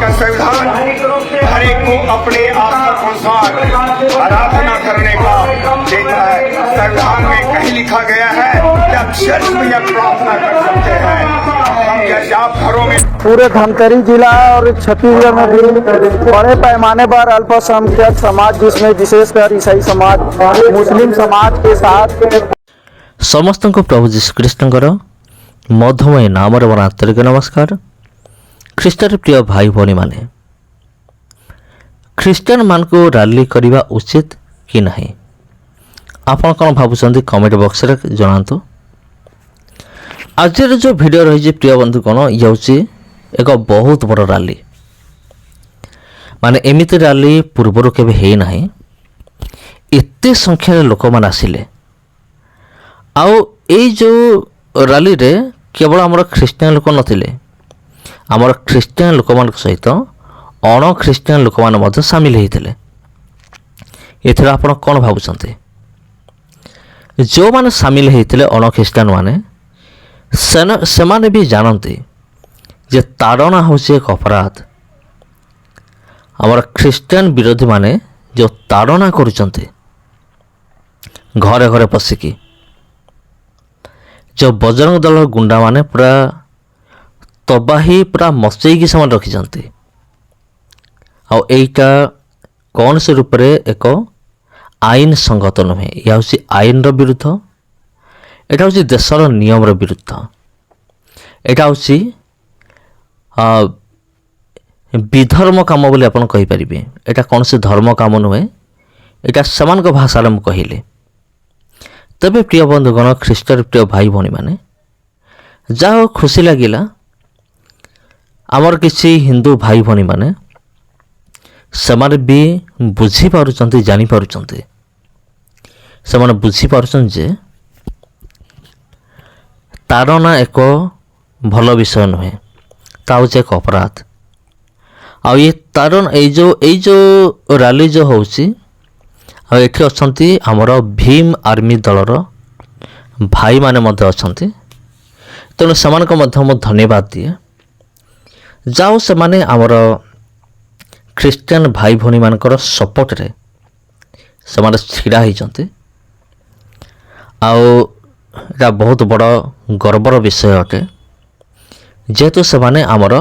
का संविधान हर एक को अपने आत्मानुसार आराधना करने का देता है। संविधान में कहीं लिखा गया है कि आप चर्च में यह प्रार्थना कर सकते हैं। हम जैसे आप घरों में पूरे धमतरी जिला और छत्तीसगढ़ में भी बड़े पैमाने पर अल्पसंख्यक समाज जिसमें विशेषकर ईसाई समाज मुस्लिम समाज के साथ समस्त को प्रभु जीशुख्रीष्टर मधुमय नाम आंतरिक नमस्कार। ख्रीष्टर प्रिय भाई भाई माने ख्रीष्टान मान को रैली करने उचित कि नहीं आप कौन भावुं कमेंट बॉक्स रे जनातु। आज जो वीडियो रही प्रिय बंधु कौन ये हूँ एक बहुत बड़ रैली माने एमिति रैली पूर्वर केबे है नहीं एते संख्यार लोक मैंने आसिले आउ जो रैली रे केवल आमर ख्रीष्टियान लोक नथिले आमर ख्रीष्टियान लोक मान सहित अण ख्रीष्टियान लोक मैंने सामिल होते एथर आप कौन भावुं जो मैंने सामिल होते अण ख्रीष्टियान माने से माने भी जानते जे ताड़ना हूँ एक अपराध आमर ख्रीष्टियान विरोधी माने जो ताड़ना करुचंते घरे घरे पशिकी जो बजरंग दल गुंडा माने पूरा तबाही पूरा मचेकी से रखिंट आईटा कौन से रूप में एक आईन संगत नुहे यह हूँ आईन विरुद्ध एटा हूँ देशर नियम विरुद्ध एटा हूँ विधर्म काम बोली आप कहींपारे एटा कौन से धर्म काम नुहे एटा समान भाषा में कहले तबे प्रिय बंधुगण ख्रीष्टर प्रिय भाई भाई माने जहाँ खुशी लगिला आमर किसी हिंदू भाई भाई माने समाने भी बुझी पारुचंती जानी पारुचंती समाने बुझी पारुचंती जे ताड़ना एक भल विषय नुहे ता हूँ एक अपराध आ ये तारण जो रैली जो होची एठी अछंती हमर भीम आर्मी दलर भाई माने मध्य अछंती तेणु समान को मध्य मो धन्यवाद दिए जाओ से माने हमर ख्रीष्टियान भाई भौणी मानकर सपोर्ट रे समान छिड़ा होइचंती आउ बहुत बड़ गर्वर विषय अटे जेहेतु से माने हमर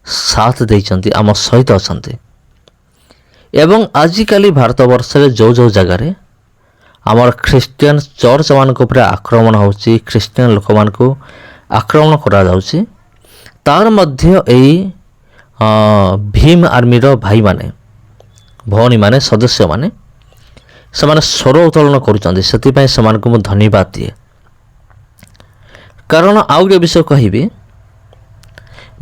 साथ देइचंती आम सहित अछंती एवं आजिकाली भारत वर्ष जो जो जगार आमर ख्रीष्टियान चर्च मान आक्रमण होची ख्रीष्टियान लोक मान को आक्रमण करा जाउची तार मध्य एई भीम आर्मी रो भाई माने भौणी माने सदस्य माने समान स्वर उत्तोलन करुचंदी सेतिपय समान को धन्यवाद दिए कारण आउ गोटे विषय कहिबी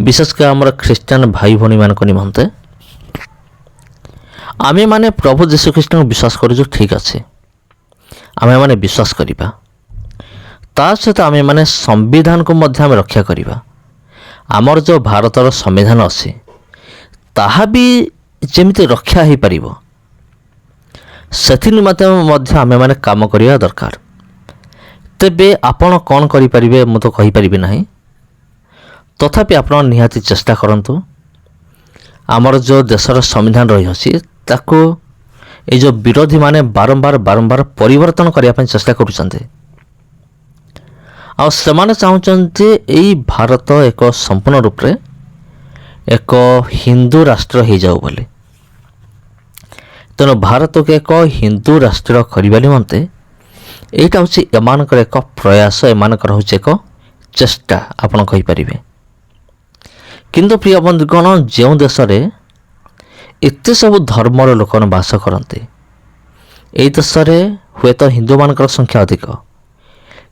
विशेषकर आमर ख्रीष्टियान भाई भौणी मान निमंते आमे माने प्रभु जीशुख्रीष्ट को विश्वास करूँ ठीक अच्छे आमे माने विश्वास करिबा ता सहित आमे माने संविधान को मध्य आमे रक्षा करिबा आमर जो भारतर संविधान अच्छे ताहा भी जेमिति रक्षा हो पारिबो सेथि निमंते मध्य आमे माने काम करिया दरकार तेबे आपण कौन करि परिबे मु तो कहि परिबे नाही तथापि आपण निहाती चेष्टा करंतु आमर जो देशर संविधान रही अछि ताको ये जो विरोधी माने बारंबार बारंबार परिवर्तन करने चेष्टा करुचंते आ सेमाने चाहूचंते एई भारत एक संपूर्ण रूप रे एक हिंदू राष्ट्र हो जाऊ बोले तेणु भारत को एक हिंदू राष्ट्र करने निमंते एटा हूँ एमानकर एक प्रयास एमानकर हूँ एक चेष्टा आपण कहि परिबे किंतु प्रिय बंधुगण जो देश रे एते सब धर्मर लोक बास करते यही देश में हुए तो हिंदू मान संख्या अधिक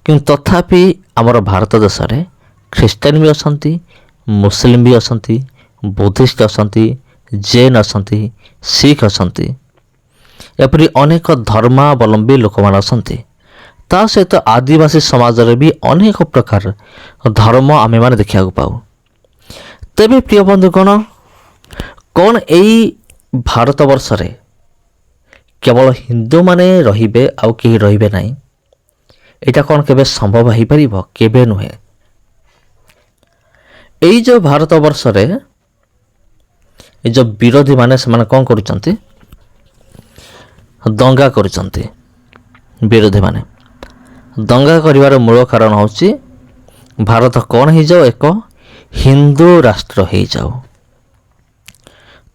किंतु तथापि आमर भारत देश में ख्रीष्टान भी अच्छा मुस्लिम भी अच्छा बुद्धिस्ट अच्छा जैन अच्छा सिख अच्छा एपरी अनेक धर्मावलंबी लोक मान अच्छा ता सहित आदिवासी समाज रे भी अनेक प्रकार धर्म आमे माने देखा पाऊ तेबे प्रिय बंधुगण कौन यही भारत वर्ष रे केवल हिंदू माने रहिबे आउ केही रहिबे नाही एटा कौन केबे संभव हो पारिबो केबे नुहे। यही जो भारत वर्ष रे ଏ ଯେଉଁ ବିରୋଧୀମାନେ ସେମାନେ କ'ଣ କରୁଛନ୍ତି, ଦଙ୍ଗା କରୁଛନ୍ତି। ବିରୋଧୀମାନେ ଦଙ୍ଗା କରିବାର ମୂଳ କାରଣ ହେଉଛି ଭାରତ କ'ଣ ହେଇଯାଉ, ଏକ ହିନ୍ଦୁ ରାଷ୍ଟ୍ର ହେଇଯାଉ।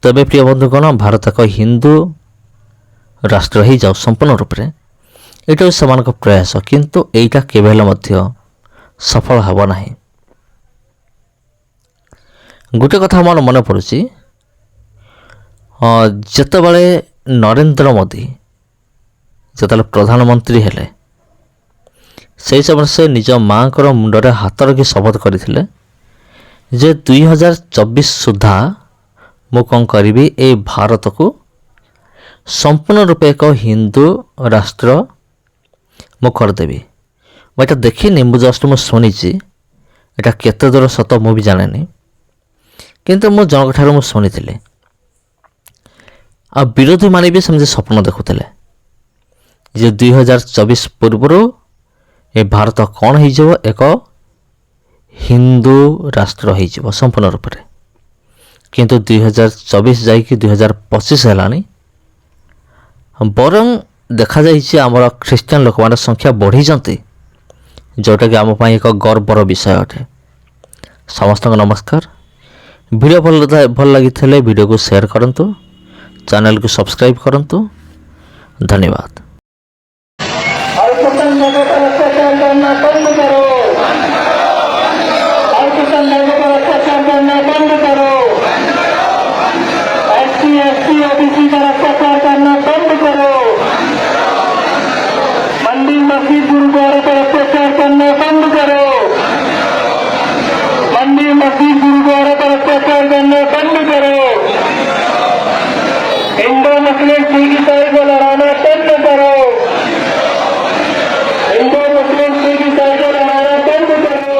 ତେବେ ପ୍ରିୟ ବନ୍ଧୁଗଣ, ଭାରତ ଏକ ହିନ୍ଦୁ ରାଷ୍ଟ୍ର ହେଇଯାଉ ସମ୍ପୂର୍ଣ୍ଣ ରୂପରେ, ଏଇଟା ହେଉଛି ସେମାନଙ୍କ ପ୍ରୟାସ, କିନ୍ତୁ ଏଇଟା କେବେ ହେଲେ ମଧ୍ୟ ସଫଳ ହେବ ନାହିଁ। ଗୋଟେ କଥା ମୋର ମନେ ପଡ଼ୁଛି, ଯେତେବେଳେ ନରେନ୍ଦ୍ର ମୋଦି ଯେତେବେଳେ ପ୍ରଧାନମନ୍ତ୍ରୀ ହେଲେ, ସେହି ସମୟରେ ସେ ନିଜ ମାଆଙ୍କର ମୁଣ୍ଡରେ ହାତ ରଖି ଶପଥ କରିଥିଲେ ଯେ 2024 ସୁଦ୍ଧା ମୁଁ କ'ଣ କରିବି, ଏ ଭାରତକୁ ସମ୍ପୂର୍ଣ୍ଣ ରୂପେ ଏକ ହିନ୍ଦୁ ରାଷ୍ଟ୍ର ମୁଁ କରିଦେବି। ମୁଁ ଏଇଟା ଦେଖିନି, ମୁଁ ଶୁଣିଛି, ଏଇଟା କେତେ ଦୂର ସତ ମୁଁ ବି ଜାଣେନି, କିନ୍ତୁ ମୁଁ ଜଣଙ୍କଠାରୁ ମୁଁ ଶୁଣିଥିଲି। ଆଉ ବିରୋଧୀମାନେ ବି ସେମିତି ସ୍ୱପ୍ନ ଦେଖୁଥିଲେ ଯେ 2024 ପୂର୍ବରୁ ଏ ଭାରତ କ'ଣ ହେଇଯିବ, ଏକ ହିନ୍ଦୁ ରାଷ୍ଟ୍ର ହେଇଯିବ ସମ୍ପୂର୍ଣ୍ଣ ରୂପରେ। କିନ୍ତୁ 2024 ଯାଇକି 2025 ହେଲାଣି, ବରଂ ଦେଖାଯାଇଛି ଆମର ଖ୍ରୀଷ୍ଟିଆନ ଲୋକମାନଙ୍କ ସଂଖ୍ୟା ବଢ଼ିଛନ୍ତି, ଯେଉଁଟାକି ଆମ ପାଇଁ ଏକ ଗର୍ବର ବିଷୟ ଅଟେ। ସମସ୍ତଙ୍କୁ ନମସ୍କାର। ଭିଡ଼ିଓ ଭଲ ଲାଗିଥିଲେ ଭିଡ଼ିଓକୁ ସେୟାର କରନ୍ତୁ, ଚ୍ୟାନେଲକୁ ସବସ୍କ୍ରାଇବ୍ କରନ୍ତୁ। ଧନ୍ୟବାଦ। अल्पसंख्यकों पर अत्याचार करना बंद करो। अल्पसंख्यकों पर अत्याचार करना बंद करो। एससी एसटी ओबीसी पर अत्याचार करना बंद करो। मंदिर मस्जिद गुरुद्वारे पर अत्याचार करना बंद करो। मंदिर मस्जिद गुरुद्वारे पर अत्याचार करना बंद करो। हिंदू मुस्लिम सिख ईसाई को लड़ाना बंद करो। हिंदू मुस्लिम सिख ईसाई को लड़ाना बंद करो।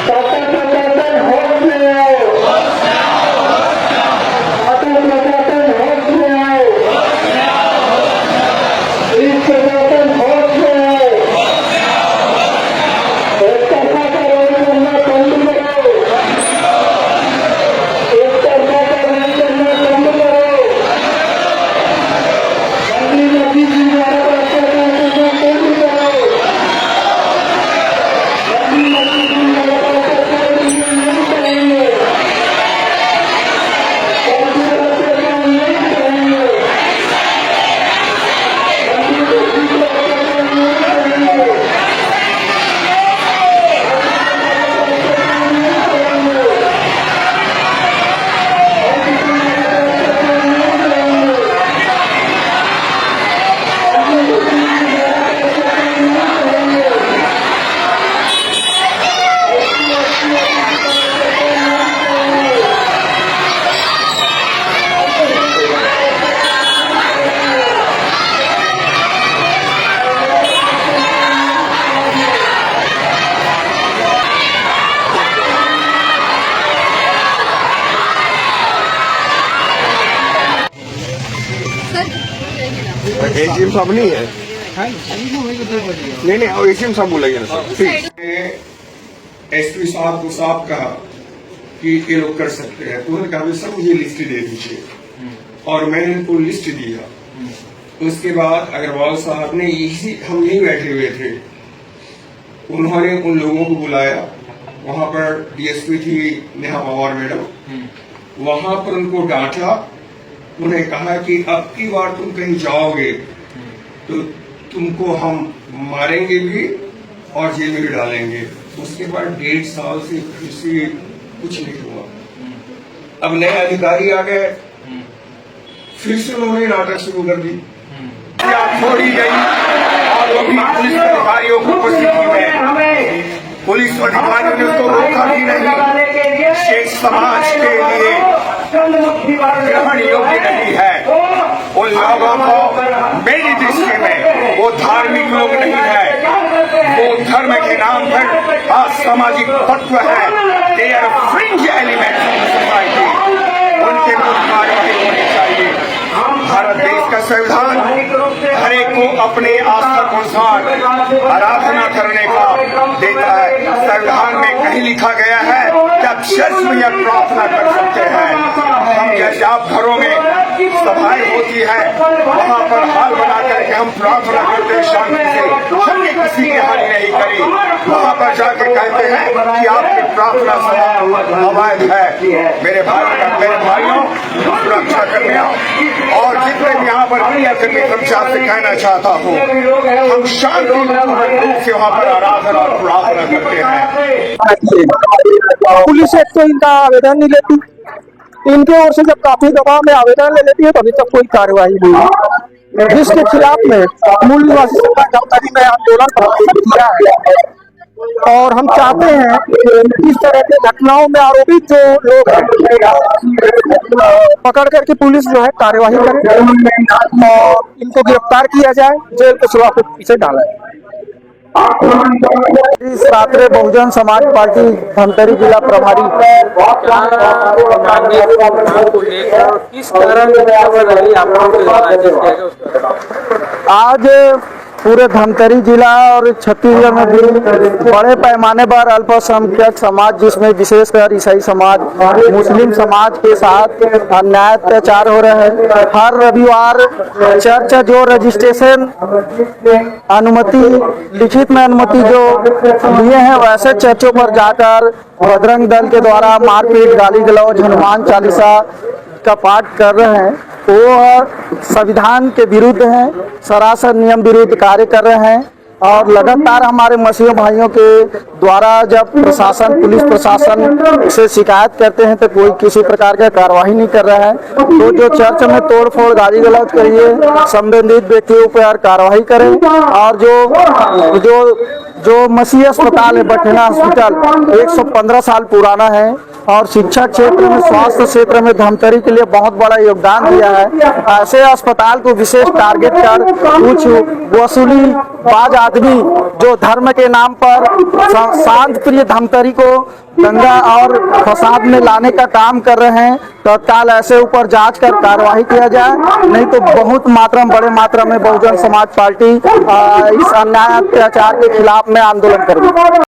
शासन प्रशासन होश में आओ। शासन प्रशासन होश में आओ। पुलिस प्रशासन होश में आओ। एक तरफा का रोल करना बंद करो। एक तरफा का रोल करना बंद करो। मंदिर मस्जिद गुरुद्वारा पर अत्याचार करना बंद करो। मंदिर मस्जिद गुरुद्वारा पर अत्याचार नहीं करेंगे। मंदिर पर अत्याचार नहीं करेंगे। मंदिर मस्जिद पर अत्याचार नहीं करेंगे। एजीएम साहब नहीं है, नहीं और एजीएम साहब बोलेंगे ना सर। एसपी साहब को साहब कहा कि ये लोग कर सकते हैं, तो उन्होंने कहा सर मुझे लिस्ट दे दीजिए, और मैंने उनको लिस्ट दिया। उसके बाद अग्रवाल साहब ने हम यहीं बैठे हुए थे, उन्होंने उन लोगों को बुलाया, वहां पर डीएसपी थी नेहा पवार मैडम, वहां पर उनको डांटा। उन्हें कहा कि अब की बार तुम कहीं जाओगे तो तुमको हम मारेंगे भी और जेल में भी डालेंगे। उसके बाद 1.5 साल से किसी कुछ नहीं हुआ। अब नए अधिकारी आ गए, फिर से उन्होंने नाटक शुरू कर दी, छोड़ी गई, और वो भी पुलिस अधिकारियों को उपस्थिति में पुलिस अधिकारियों ने उसको रोका भी नहीं। शेख समाज के लिए ग्रहण योग्य नहीं है। उन लोगों को मेरी दृष्टि में वो धार्मिक लोग नहीं है, वो धर्म के नाम पर असामाजिक तत्व है। They are fringe elements of society. उनके विरुद्ध कार्रवाई होनी चाहिए। भारत देश का संविधान हर एक को अपने आस्था के अनुसार आराधना करने का देता है। संविधान में कहीं लिखा गया है कि चर्च में यह प्रार्थना कर सकते हैं। हम जैसे आप घरों में सभाएं होती है वहाँ पर हाल बना करके हम प्रार्थना करते हैं शांति से, हमने किसी की हानि नहीं करी। वहाँ पर जाके कहते हैं कि आपकी प्रार्थना सभा अवैध है। मेरे भाइयों सुरक्षा कर्मियों और जितने भी यहाँ पर मीडिया कर्मी कर्मचारी से कहना चाहता हूँ, हम शांति रूप से वहाँ पर आराधना और प्रार्थना करते हैं। पुलिस एक तो इनका आवेदन नहीं लेती, इनके ओर से जब काफी दबाव में आवेदन ले लेती है तो अभी तक कोई कार्यवाही नहीं है, जिसके खिलाफ में मूल निवासी धमतरी में आंदोलन प्रदर्शन किया है। और हम चाहते हैं कि इस तरह के घटनाओं में आरोपित जो लोग हैं पकड़ करके पुलिस जो है कार्यवाही करे और इनको गिरफ्तार किया जाए, जेल के सुराख पीछे डाला जाए। इस रात्रे बहुजन समाज पार्टी धमतरी जिला प्रभारी किस कारण आज पूरे धमतरी जिला और छत्तीसगढ़ में भी बड़े पैमाने पर अल्पसंख्यक समाज, जिसमें विशेषकर ईसाई समाज, मुस्लिम समाज के साथ अन्याय अत्याचार हो रहे हैं। हर रविवार चर्च जो रजिस्ट्रेशन अनुमति, लिखित में अनुमति जो लिए हैं, वैसे चर्चों पर जाकर बजरंग दल के द्वारा मारपीट, गाली गलौज, हनुमान चालीसा का पाठ कर रहे हैं। वो संविधान के विरुद्ध हैं, सरासर नियम विरुद्ध कार्य कर रहे हैं। और लगातार हमारे मसीह भाइयों के द्वारा जब प्रशासन, पुलिस प्रशासन से शिकायत करते हैं तो कोई किसी प्रकार का कार्रवाई नहीं कर रहा है। तो जो चर्च में तोड़फोड़, गाली गलौज करिए, संबंधित व्यक्तियों पर कार्रवाई करें। और जो मसीह अस्पताल है, बठेना हॉस्पिटल 115 साल पुराना है और शिक्षा क्षेत्र में, स्वास्थ्य क्षेत्र में धमतरी के लिए बहुत बड़ा योगदान दिया है। ऐसे अस्पताल को विशेष टारगेट कर कुछ वसूली बाज आदमी जो धर्म के नाम पर शांत प्रिय धमतरी को दंगा और फसाद में लाने का काम कर रहे हैं, तत्काल ऐसे ऊपर जांच कर कार्रवाई किया जाए, नहीं तो बहुत मात्रा में, बड़े मात्रा में बहुजन समाज पार्टी इस अन्याय अत्याचार के खिलाफ में आंदोलन करेगी।